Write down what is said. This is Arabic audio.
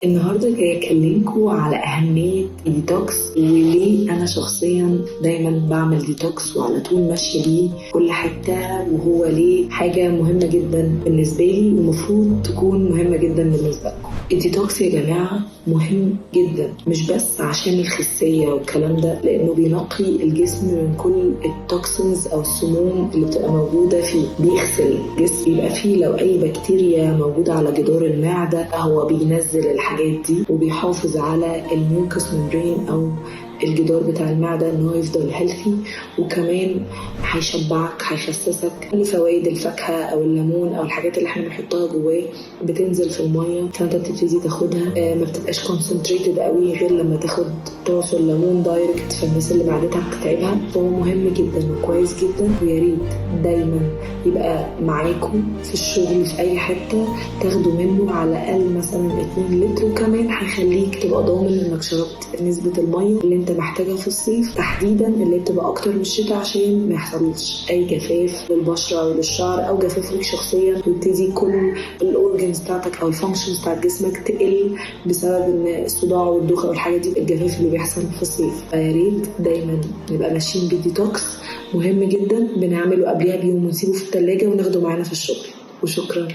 النهاردة جاي أكلمكم على أهمية الديتوكس وليه أنا شخصيا دايما بعمل ديتوكس وعلى طول ماشية بيه كل حتة، وهو ليه حاجة مهمة جدا بالنسبة لي ومفروض تكون مهمة جدا بالنسبة لكم. الديتوكس يا جماعة مهم جدا، مش بس عشان الخسية والكلام ده، لأنه بينقي الجسم من كل التوكسينز أو السموم اللي بتبقى موجودة فيه. بيغسل الجسم، يبقى فيه لو أي بكتيريا موجودة على جدار المعدة هو بينزل الحاجات دي، وبيحافظ على الميوكس ممبرين أو الجدار بتاع المعدة إنه يفضل هيلثي، وكمان هيشبعك هيخسسك. كل فوائد الفاكهة أو الليمون أو الحاجات اللي احنا بنحطها جواه بتنزل في المية، فانت بتبتدي تاخدها ما بتبقاش كونسنتريتد قوي غير لما تاخد تعصر ليمون دايركت، فالناس اللي معدتها بتتعبها. فهو مهم جدا وكويس جدا، ويا ريت دايما يبقى معاكم في الشغل في اي حته تاخدوا منه على الاقل مثلا 2 لتر، وكمان هيخليك تبقى ضامن انك شربت نسبه الميه اللي انت محتاجها في الصيف تحديدا، اللي بتبقى اكتر من الشتاء، عشان ما يحصلش اي جفاف للبشره او للشعر او جفاف ليك شخصيا، ويبتدي كل الاورجنز بتاعتك او الفانكشنز بتاعت جسمك تقل بسبب ان الصداع والدوخه والحاجات دي، الجفاف اللي بيحصل في الصيف. فيا ريت دايما نبقى ماشيين بالديتوكس، مهم جدا، بنعمله قبلها بيوم ونسيبه في الثلاجه وناخده معانا في الشغل. وشكرا.